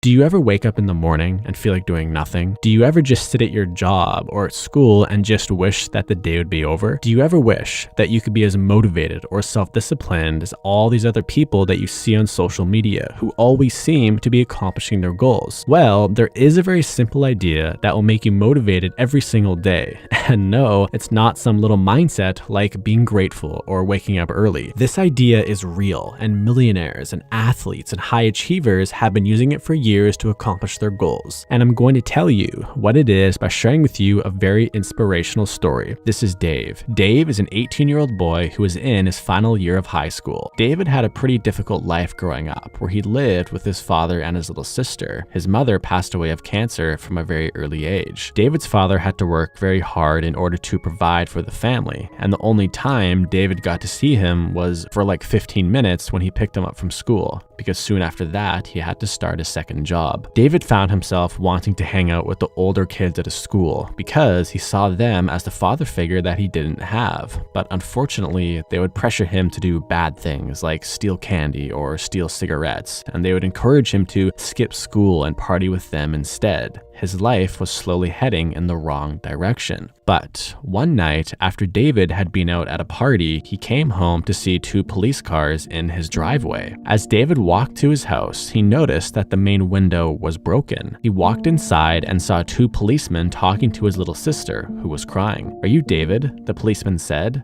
Do you ever wake up in the morning and feel like doing nothing? Do you ever just sit at your job or at school and just wish that the day would be over? Do you ever wish that you could be as motivated or self-disciplined as all these other people that you see on social media who always seem to be accomplishing their goals? Well, there is a very simple idea that will make you motivated every single day. And no, it's not some little mindset like being grateful or waking up early. This idea is real, and millionaires and athletes and high achievers have been using it for years to accomplish their goals. And I'm going to tell you what it is by sharing with you a very inspirational story. This is Dave. Dave is an 18-year-old boy who is in his final year of high school. David had a pretty difficult life growing up, where he lived with his father and his little sister. His mother passed away of cancer from a very early age. David's father had to work very hard in order to provide for the family, and the only time David got to see him was for like 15 minutes when he picked him up from school, because soon after that he had to start a second job. David found himself wanting to hang out with the older kids at his school because he saw them as the father figure that he didn't have, but unfortunately they would pressure him to do bad things like steal candy or steal cigarettes, and they would encourage him to skip school and party with them instead. His life was slowly heading in the wrong direction. But one night, after David had been out at a party, he came home to see two police cars in his driveway. As David walked to his house, he noticed that the main window was broken. He walked inside and saw two policemen talking to his little sister, who was crying. "Are you David?" the policeman said.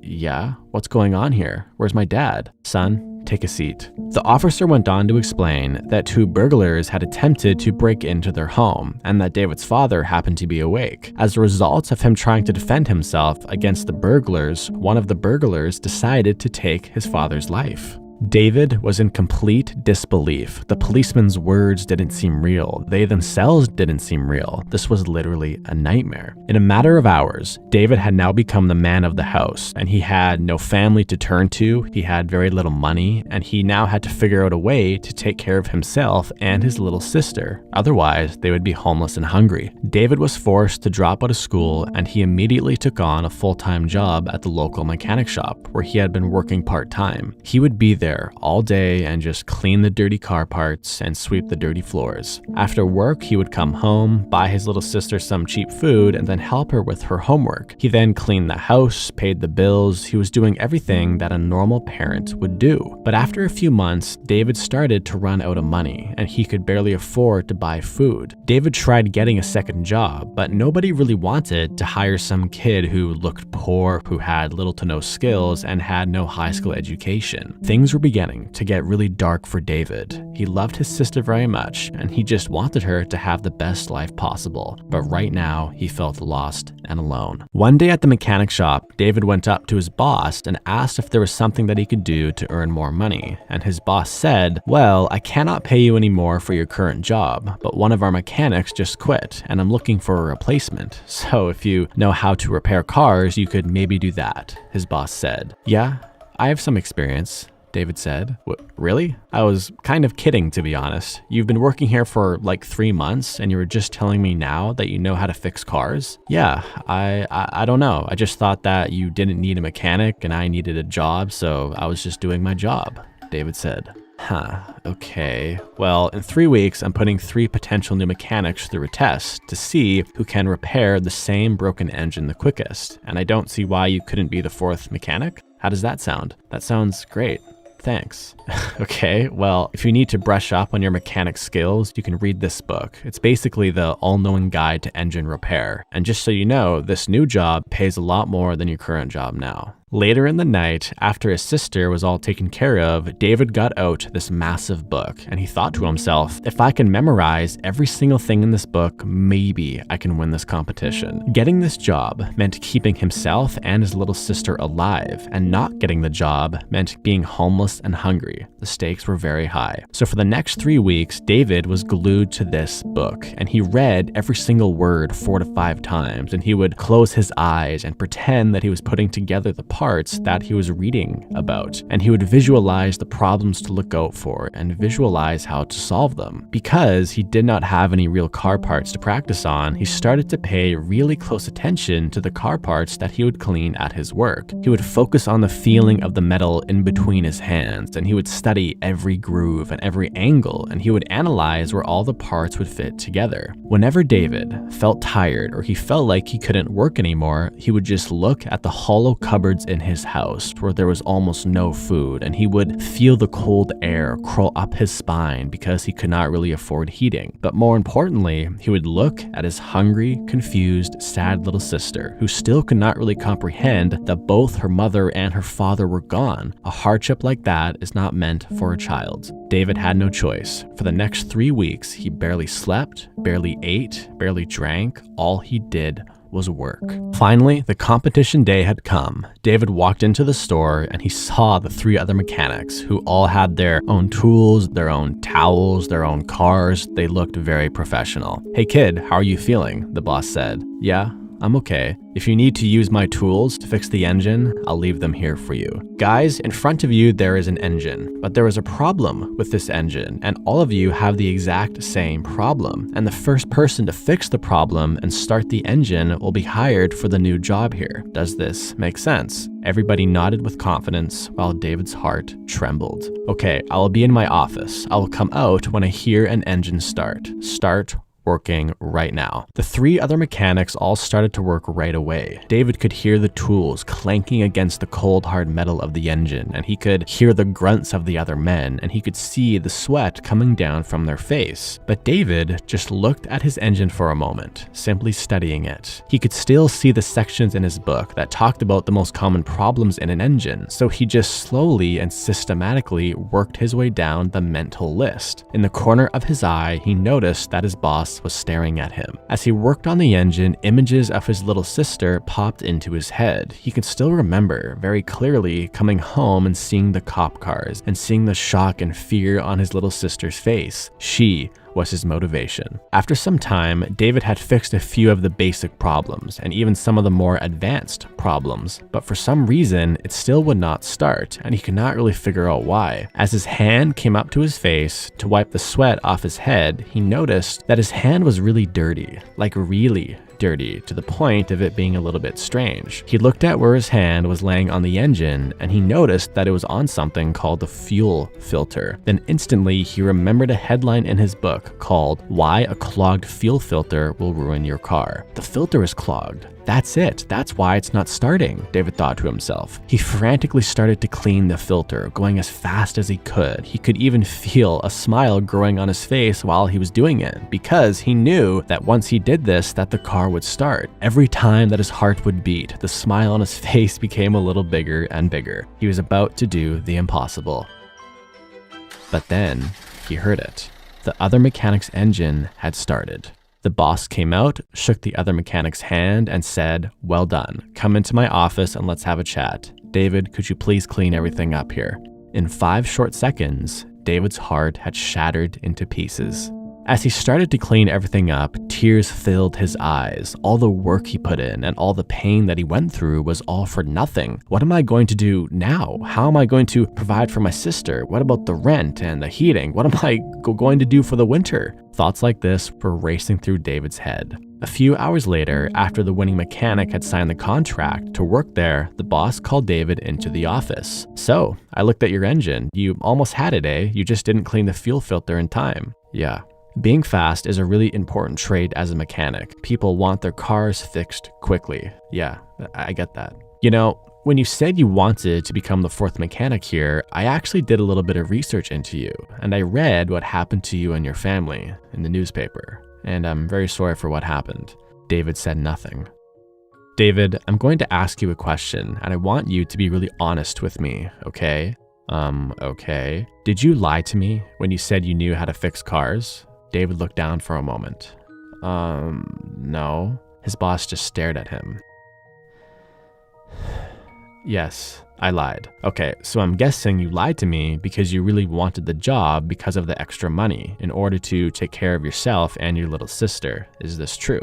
Yeah. What's going on here? Where's my dad?" "Son, take a seat." The officer went on to explain that two burglars had attempted to break into their home and that David's father happened to be awake. As a result of him trying to defend himself against the burglars, one of the burglars decided to take his father's life. David was in complete disbelief. The policeman's words didn't seem real. They themselves didn't seem real. This was literally a nightmare. In a matter of hours, David had now become the man of the house, and he had no family to turn to, he had very little money, and he now had to figure out a way to take care of himself and his little sister. Otherwise, they would be homeless and hungry. David was forced to drop out of school, and he immediately took on a full-time job at the local mechanic shop, where he had been working part-time. He would be there all day and just clean the dirty car parts and sweep the dirty floors. After work, he would come home, buy his little sister some cheap food, and then help her with her homework. He then cleaned the house, paid the bills. He was doing everything that a normal parent would do. But after a few months, David started to run out of money, and he could barely afford to buy food. David tried getting a second job, but nobody really wanted to hire some kid who looked poor, who had little to no skills, and had no high school education. Things were beginning to get really dark for David. He loved his sister very much, and he just wanted her to have the best life possible. But right now, he felt lost and alone. One day at the mechanic shop, David went up to his boss and asked if there was something that he could do to earn more money. And his boss said, "Well, I cannot pay you any more for your current job, but one of our mechanics just quit, and I'm looking for a replacement. So if you know how to repair cars, you could maybe do that," his boss said. "Yeah, I have some experience," David said. Really? I was kind of kidding, to be honest. You've been working here for like 3 months and you were just telling me now that you know how to fix cars? Yeah, I don't know. I just thought that you didn't need a mechanic and I needed a job, so I was just doing my job," David said. Okay. Well, in 3 weeks, I'm putting 3 potential new mechanics through a test to see who can repair the same broken engine the quickest. And I don't see why you couldn't be the 4th mechanic. How does that sound? That sounds great. Thanks. Okay, well, if you need to brush up on your mechanic skills, you can read this book. It's basically the all-knowing guide to engine repair. And just so you know, this new job pays a lot more than your current job now. Later in the night, after his sister was all taken care of, David got out this massive book, and he thought to himself, if I can memorize every single thing in this book, maybe I can win this competition. Getting this job meant keeping himself and his little sister alive, and not getting the job meant being homeless and hungry. The stakes were very high. So for the next 3 weeks, David was glued to this book, and he read every single word 4 to 5 times, and he would close his eyes and pretend that he was putting together the parts that he was reading about, and he would visualize the problems to look out for and visualize how to solve them. Because he did not have any real car parts to practice on, he started to pay really close attention to the car parts that he would clean at his work. He would focus on the feeling of the metal in between his hands, and he would study every groove and every angle, and he would analyze where all the parts would fit together. Whenever David felt tired or he felt like he couldn't work anymore, he would just look at the hollow cupboards in his house where there was almost no food, and he would feel the cold air crawl up his spine because he could not really afford heating. But more importantly, he would look at his hungry, confused, sad little sister, who still could not really comprehend that both her mother and her father were gone. A hardship like that is not meant for a child. David had no choice. For the next 3 weeks, he barely slept, barely ate, barely drank. All he did was work. Finally, the competition day had come. David walked into the store and he saw the 3 other mechanics who all had their own tools, their own towels, their own cars. They looked very professional. "Hey kid, how are you feeling?" the boss said. "Yeah, I'm okay. If you need to use my tools to fix the engine, I'll leave them here for you." Guys, in front of you there is an engine, but there is a problem with this engine, and all of you have the exact same problem. And the first person to fix the problem and start the engine will be hired for the new job here. Does this make sense? Everybody nodded with confidence while David's heart trembled. "Okay, I will be in my office. I will come out when I hear an engine start. Start working right now." The 3 other mechanics all started to work right away. David could hear the tools clanking against the cold hard metal of the engine, and he could hear the grunts of the other men, and he could see the sweat coming down from their face. But David just looked at his engine for a moment, simply studying it. He could still see the sections in his book that talked about the most common problems in an engine, so he just slowly and systematically worked his way down the mental list. In the corner of his eye, he noticed that his boss was staring at him. As he worked on the engine, images of his little sister popped into his head. He could still remember very clearly coming home and seeing the cop cars and seeing the shock and fear on his little sister's face. She was his motivation. After some time, David had fixed a few of the basic problems and even some of the more advanced problems, but for some reason, it still would not start, and he could not really figure out why. As his hand came up to his face to wipe the sweat off his head, he noticed that his hand was really dirty, like really dirty, to the point of it being a little bit strange. He looked at where his hand was laying on the engine, and he noticed that it was on something called the fuel filter. Then instantly, he remembered a headline in his book called "Why a Clogged Fuel Filter Will Ruin Your Car." The filter is clogged. That's it. That's why it's not starting, David thought to himself. He frantically started to clean the filter, going as fast as he could. He could even feel a smile growing on his face while he was doing it, because he knew that once he did this, that the car would start. Every time that his heart would beat, the smile on his face became a little bigger and bigger. He was about to do the impossible. But then he heard it. The other mechanic's engine had started. The boss came out, shook the other mechanic's hand, and said, "Well done. Come into my office and let's have a chat. David, could you please clean everything up here?" In 5 short seconds, David's heart had shattered into pieces. As he started to clean everything up, tears filled his eyes. All the work he put in and all the pain that he went through was all for nothing. What am I going to do now? How am I going to provide for my sister? What about the rent and the heating? What am I going to do for the winter? Thoughts like this were racing through David's head. A few hours later, after the winning mechanic had signed the contract to work there, the boss called David into the office. "So, I looked at your engine. You almost had it, eh? You just didn't clean the fuel filter in time." "Yeah." Being fast is a really important trait as a mechanic. People want their cars fixed quickly. "Yeah, I get that." "You know, when you said you wanted to become the 4th mechanic here, I actually did a little bit of research into you, and I read what happened to you and your family in the newspaper, and I'm very sorry for what happened." David said nothing. "David, I'm going to ask you a question, and I want you to be really honest with me, okay?" Okay. "Did you lie to me when you said you knew how to fix cars?" David looked down for a moment. No." His boss just stared at him. "Yes, I lied." "Okay, so I'm guessing you lied to me because you really wanted the job because of the extra money in order to take care of yourself and your little sister. Is this true?"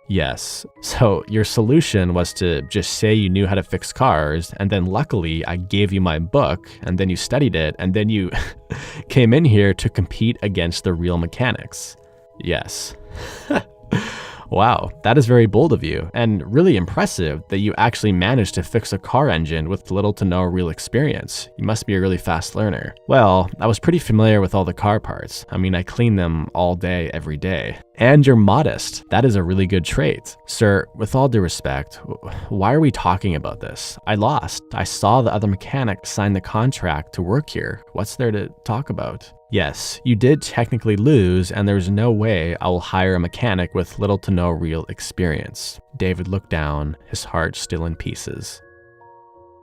Yes. So your solution was to just say you knew how to fix cars, and then luckily I gave you my book, and then you studied it, and then you came in here to compete against the real mechanics. Yes. Wow, that is very bold of you, and really impressive that you actually managed to fix a car engine with little to no real experience. You must be a really fast learner. Well, I was pretty familiar with all the car parts. I mean, I clean them all day, every day. And you're modest. That is a really good trait. Sir, with all due respect, why are we talking about this? I lost. I saw the other mechanic sign the contract to work here. What's there to talk about? Yes, you did technically lose, and there's no way I will hire a mechanic with little to no real experience. David looked down, his heart still in pieces.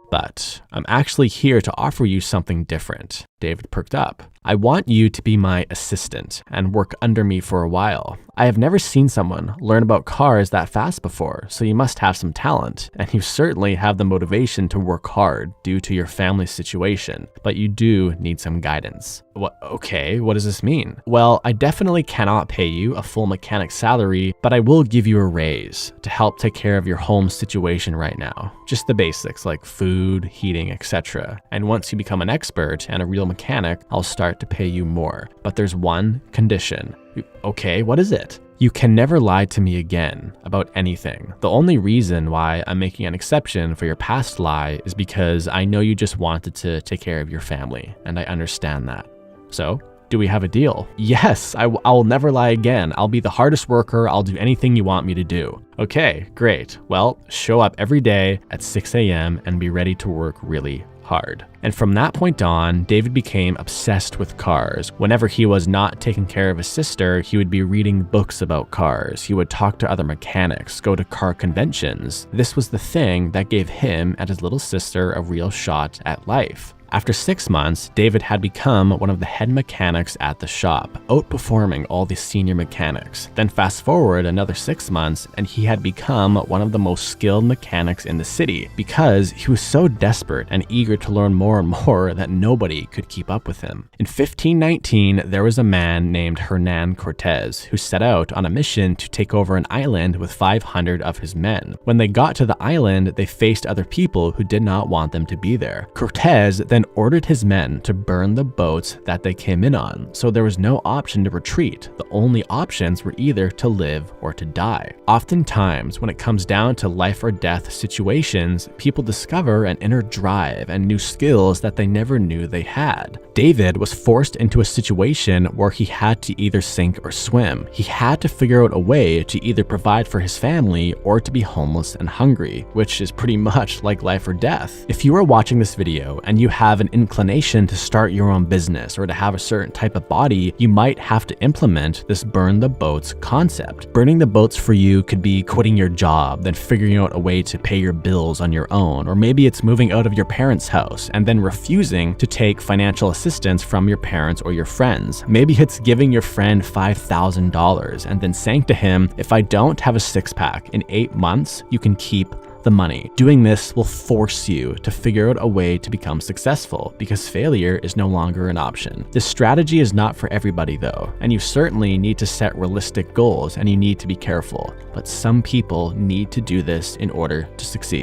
But I'm actually here to offer you something different. David perked up. I want you to be my assistant and work under me for a while. I have never seen someone learn about cars that fast before, so you must have some talent, and you certainly have the motivation to work hard due to your family situation, but you do need some guidance. Okay, what does this mean? Well, I definitely cannot pay you a full mechanic salary, but I will give you a raise to help take care of your home situation right now. Just the basics like food, heating, etc. And once you become an expert and a real mechanic, I'll start to pay you more. But there's one condition. Okay, what is it? You can never lie to me again about anything. The only reason why I'm making an exception for your past lie is because I know you just wanted to take care of your family, and I understand that. So, do we have a deal? Yes, I'll never lie again. I'll be the hardest worker. I'll do anything you want me to do. Okay, great. Well, show up every day at 6 a.m. and be ready to work really hard. And from that point on, David became obsessed with cars. Whenever he was not taking care of his sister, he would be reading books about cars. He would talk to other mechanics, go to car conventions. This was the thing that gave him and his little sister a real shot at life. After 6 months, David had become one of the head mechanics at the shop, outperforming all the senior mechanics. Then fast forward another 6 months, and he had become one of the most skilled mechanics in the city because he was so desperate and eager to learn more and more that nobody could keep up with him. In 1519, there was a man named Hernan Cortez who set out on a mission to take over an island with 500 of his men. When they got to the island, they faced other people who did not want them to be there. Cortez then ordered his men to burn the boats that they came in on, so there was no option to retreat. The only options were either to live or to die. Oftentimes, when it comes down to life or death situations, people discover an inner drive and new skills that they never knew they had. David was forced into a situation where he had to either sink or swim. He had to figure out a way to either provide for his family or to be homeless and hungry, which is pretty much like life or death. If you are watching this video and you have an inclination to start your own business or to have a certain type of body, you might have to implement this burn the boats concept. Burning the boats for you could be quitting your job, then figuring out a way to pay your bills on your own, or maybe it's moving out of your parents' house and then refusing to take financial assistance from your parents or your friends. Maybe it's giving your friend $5,000 and then saying to him, if I don't have a six-pack in 8 months, you can keep the money. Doing this will force you to figure out a way to become successful because failure is no longer an option. This strategy is not for everybody though, and you certainly need to set realistic goals and you need to be careful, but some people need to do this in order to succeed.